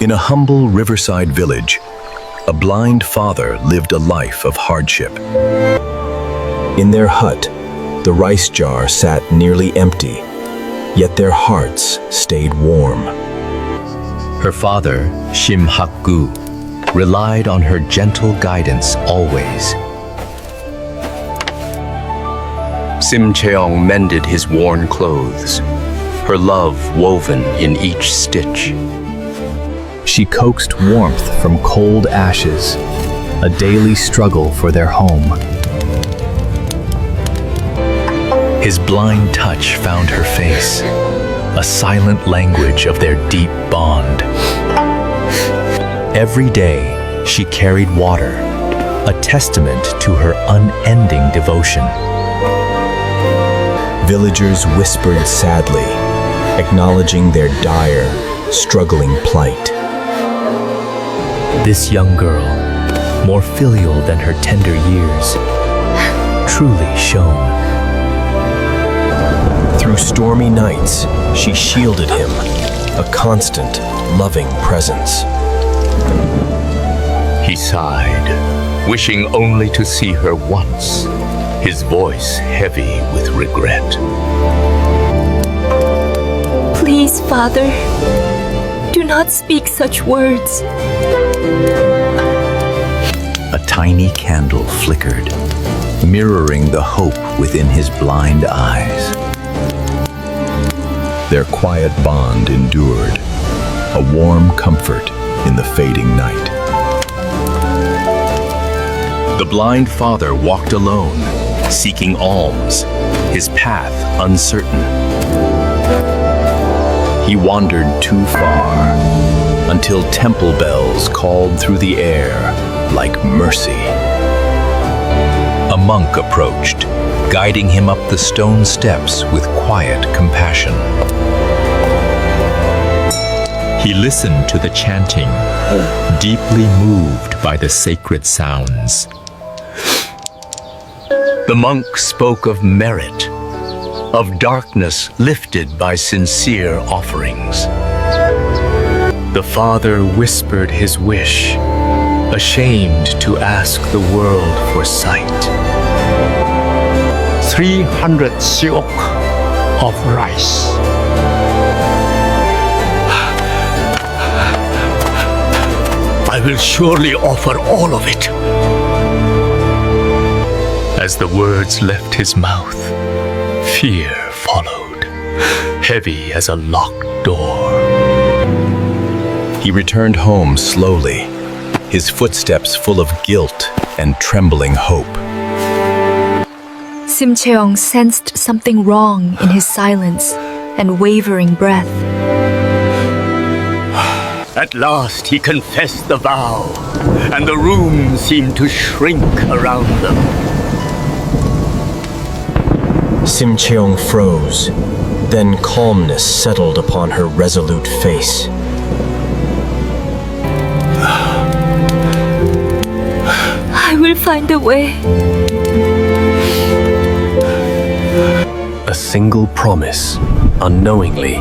In a humble riverside village, a blind father lived a life of hardship. In their hut, the rice jar sat nearly empty, yet their hearts stayed warm. Her father, Shen Qing, relied on her gentle guidance always. Shen Qing mended his worn clothes, her love woven in each stitch. She coaxed warmth from cold ashes, a daily struggle for their home. His blind touch found her face, a silent language of their deep bond. Every day, she carried water, a testament to her unending devotion. Villagers whispered sadly, acknowledging their dire, struggling plight. This young girl, more filial than her tender years, truly shone. Through stormy nights, she shielded him, a constant, loving presence. He sighed, wishing only to see her once, his voice heavy with regret. Please, Father, do not speak such words. A tiny candle flickered, mirroring the hope within his blind eyes. Their quiet bond endured, a warm comfort in the fading night. The blind father walked alone, seeking alms, his path uncertain. He wandered too far, until temple bells called through the air like mercy. A monk approached, guiding him up the stone steps with quiet compassion. He listened to the chanting, deeply moved by the sacred sounds. The monk spoke of merit, of darkness lifted by sincere offerings. The father whispered his wish, ashamed to ask the world for sight. 300 silk of rice. I will surely offer all of it. As the words left his mouth, fear followed, heavy as a locked door. He returned home slowly, his footsteps full of guilt and trembling hope. Shen Qing sensed something wrong in his silence and wavering breath. At last he confessed the vow, and the room seemed to shrink around them. Shen Qing froze, then calmness settled upon her resolute face. I will find a way. A single promise, unknowingly,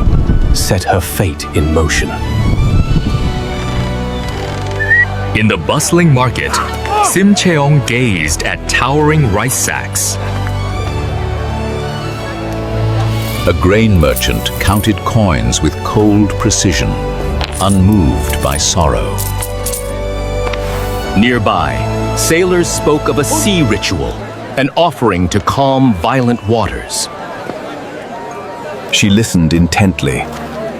set her fate in motion. In the bustling market, Shen Qing gazed at towering rice sacks. A grain merchant counted coins with cold precision, unmoved by sorrow. Nearby, sailors spoke of a sea ritual, an offering to calm violent waters. She listened intently,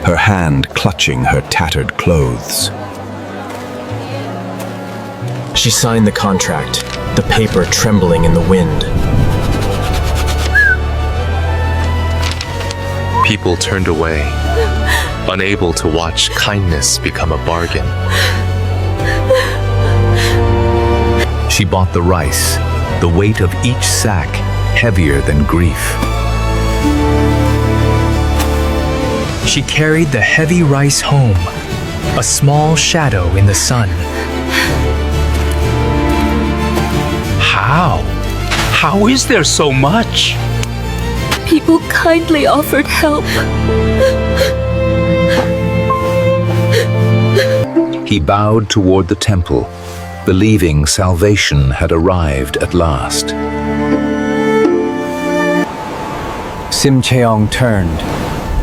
her hand clutching her tattered clothes. She signed the contract, the paper trembling in the wind. People turned away, unable to watch kindness become a bargain. She bought the rice, the weight of each sack heavier than grief. She carried the heavy rice home, a small shadow in the sun. How is there so much? People kindly offered help. He bowed toward the temple, believing salvation had arrived at last. Sim Cheong turned,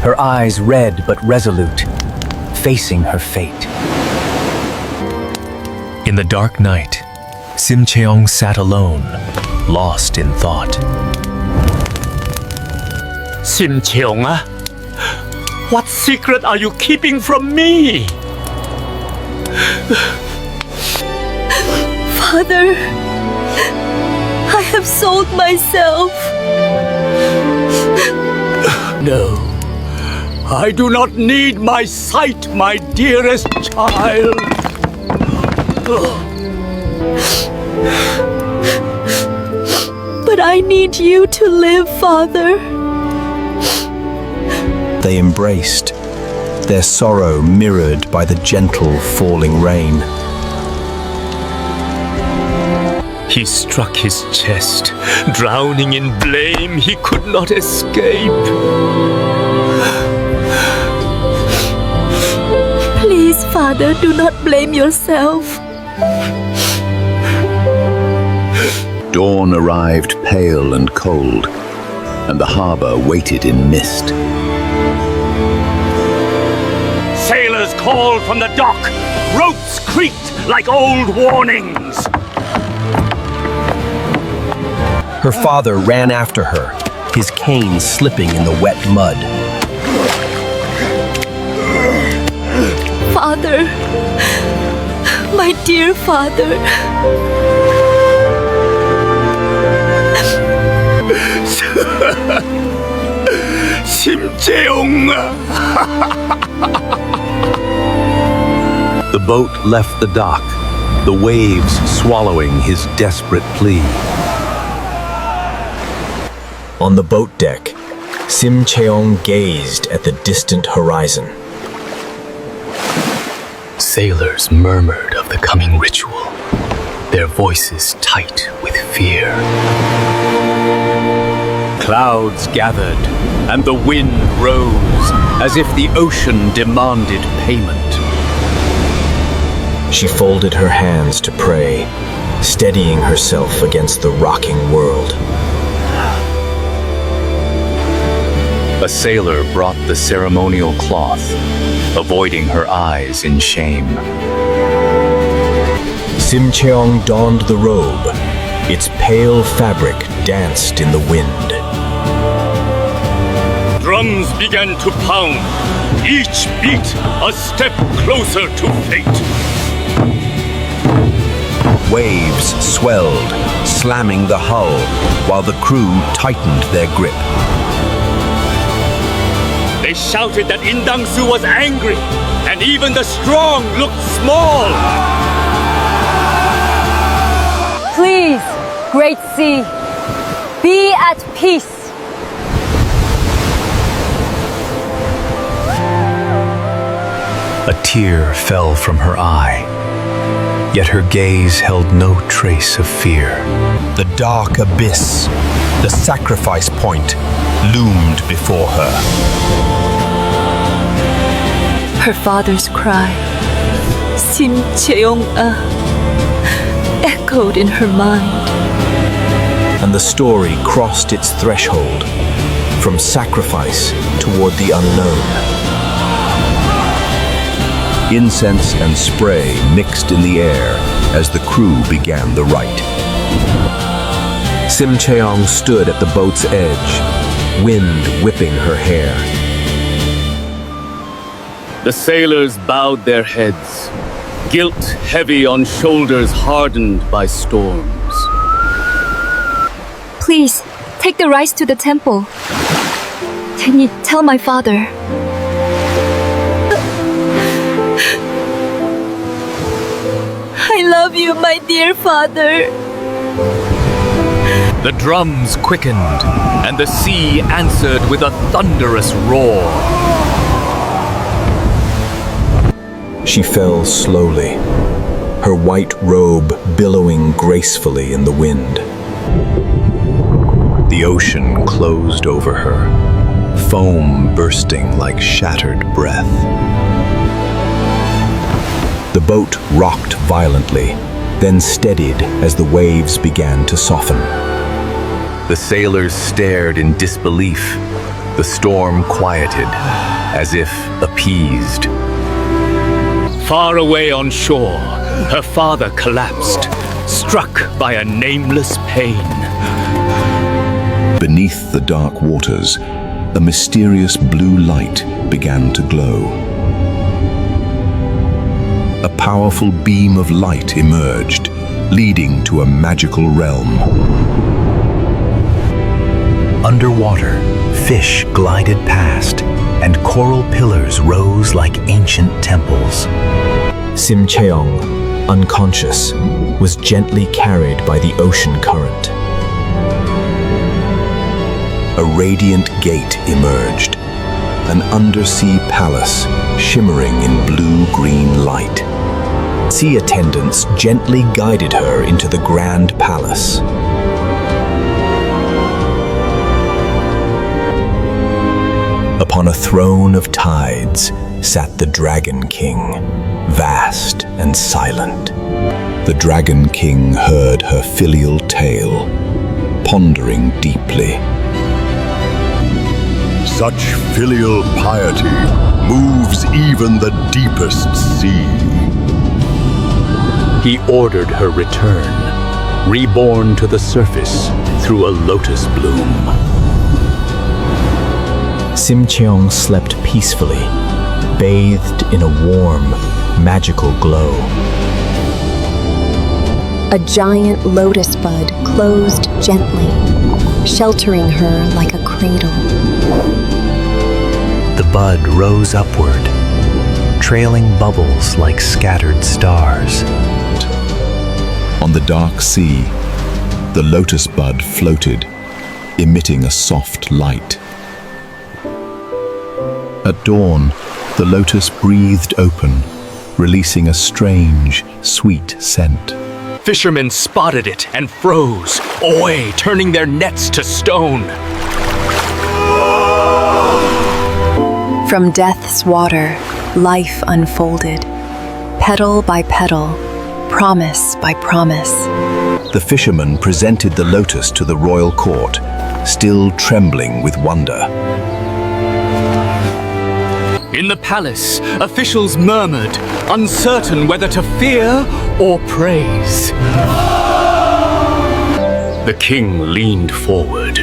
her eyes red but resolute, facing her fate. In the dark night, Sim Cheong sat alone, lost in thought. Sim Cheong, what secret are you keeping from me? Father, I have sold myself. No, I do not need my sight, my dearest child. But I need you to live, Father. They embraced, their sorrow mirrored by the gentle falling rain. He struck his chest, drowning in blame he could not escape. Please, Father, do not blame yourself. Dawn arrived pale and cold, and the harbor waited in mist. Sailors called from the dock. Ropes creaked like old warnings. Her father ran after her, his cane slipping in the wet mud. Father, my dear father. Sim Cheong. The boat left the dock, the waves swallowing his desperate plea. On the boat deck, Sim Cheong gazed at the distant horizon. Sailors murmured of the coming ritual, their voices tight with fear. Clouds gathered, and the wind rose, as if the ocean demanded payment. She folded her hands to pray, steadying herself against the rocking world. A sailor brought the ceremonial cloth, avoiding her eyes in shame. Sim Cheong donned the robe. Its pale fabric danced in the wind. Drums began to pound, each beat a step closer to fate. Waves swelled, slamming the hull, while the crew tightened their grip. They shouted that Indangsu was angry, and even the strong looked small. Please, great sea, be at peace. A tear fell from her eye, yet her gaze held no trace of fear. The dark abyss, the sacrifice point, loomed before her. Her father's cry, Sim Cheong, echoed in her mind. And the story crossed its threshold, from sacrifice toward the unknown. Incense and spray mixed in the air as the crew began the rite. Sim Cheong stood at the boat's edge, wind whipping her hair. The sailors bowed their heads, guilt heavy on shoulders hardened by storms. Please, take the rice to the temple. Can you tell my father? I love you, my dear father. The drums quickened, and the sea answered with a thunderous roar. She fell slowly, her white robe billowing gracefully in the wind. The ocean closed over her, foam bursting like shattered breath. The boat rocked violently, then steadied as the waves began to soften. The sailors stared in disbelief. The storm quieted, as if appeased. Far away on shore, her father collapsed, struck by a nameless pain. Beneath the dark waters, a mysterious blue light began to glow. A powerful beam of light emerged, leading to a magical realm. Underwater, fish glided past, and coral pillars rose like ancient temples. Sim Cheong, unconscious, was gently carried by the ocean current. A radiant gate emerged, an undersea palace shimmering in blue-green light. Sea attendants gently guided her into the grand palace. Upon a throne of tides sat the Dragon King, vast and silent. The Dragon King heard her filial tale, pondering deeply. Such filial piety moves even the deepest sea. He ordered her return, reborn to the surface through a lotus bloom. Sim Cheong slept peacefully, bathed in a warm, magical glow. A giant lotus bud closed gently, sheltering her like a cradle. The bud rose upward, trailing bubbles like scattered stars. On the dark sea, the lotus bud floated, emitting a soft light. At dawn, the lotus breathed open, releasing a strange, sweet scent. Fishermen spotted it and froze, away, turning their nets to stone. From death's water, life unfolded, petal by petal, promise by promise. The fisherman presented the lotus to the royal court, still trembling with wonder. In the palace, officials murmured, uncertain whether to fear or praise. The king leaned forward,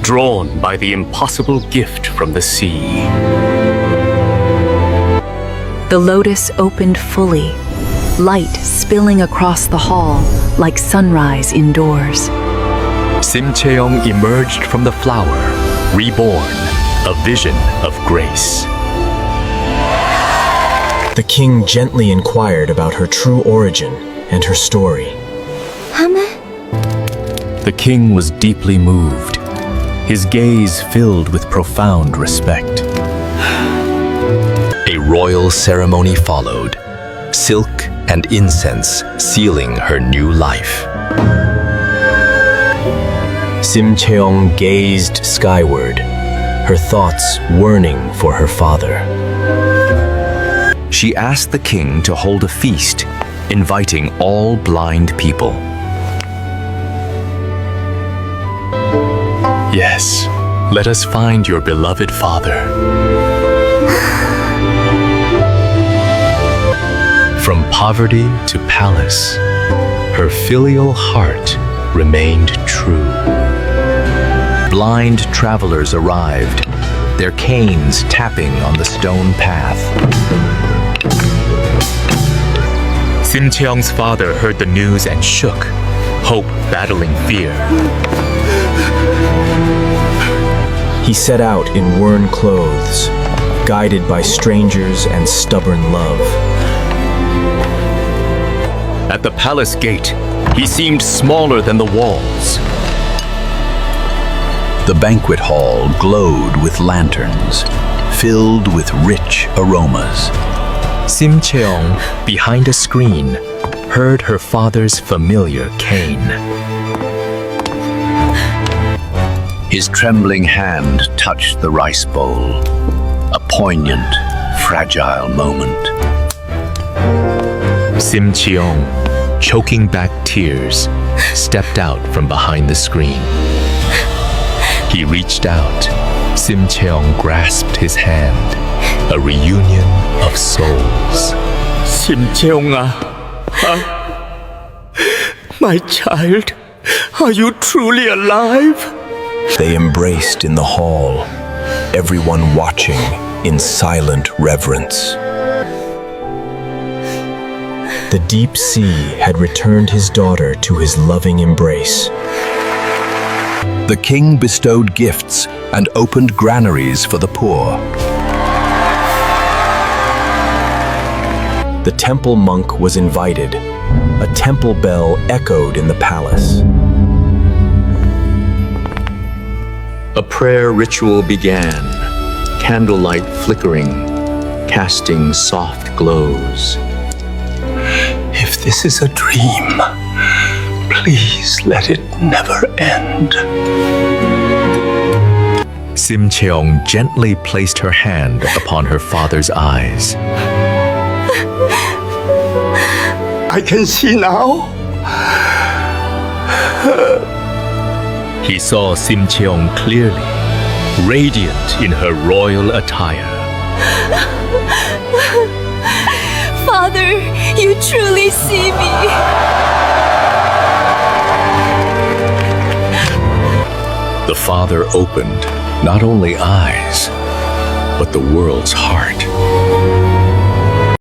drawn by the impossible gift from the sea. The lotus opened fully, light spilling across the hall like sunrise indoors. Sim Cheong emerged from the flower, reborn, a vision of grace. The king gently inquired about her true origin and her story. The king was deeply moved, his gaze filled with profound respect. A royal ceremony followed, silk and incense sealing her new life. Sim Cheong gazed skyward, her thoughts yearning for her father. She asked the king to hold a feast, inviting all blind people. Yes, let us find your beloved father. From poverty to palace, her filial heart remained true. Blind travelers arrived, their canes tapping on the stone path. Sim Cheong's father heard the news and shook, hope battling fear. He set out in worn clothes, guided by strangers and stubborn love. At the palace gate, he seemed smaller than the walls. The banquet hall glowed with lanterns, filled with rich aromas. Sim Cheong, behind a screen, heard her father's familiar cane. His trembling hand touched the rice bowl, a poignant, fragile moment. Sim Qing, choking back tears, stepped out from behind the screen. He reached out. Sim Qing grasped his hand. A reunion of souls. Sim Qing, my child, are you truly alive? They embraced in the hall, everyone watching in silent reverence. The deep sea had returned his daughter to his loving embrace. The king bestowed gifts and opened granaries for the poor. The temple monk was invited. A temple bell echoed in the palace. A prayer ritual began, candlelight flickering, casting soft glows. If this is a dream, please let it never end. Sim Qing gently placed her hand upon her father's eyes. I can see now. He saw Sim Qing clearly, radiant in her royal attire. Father, you truly see me. The father opened not only eyes, but the world's heart.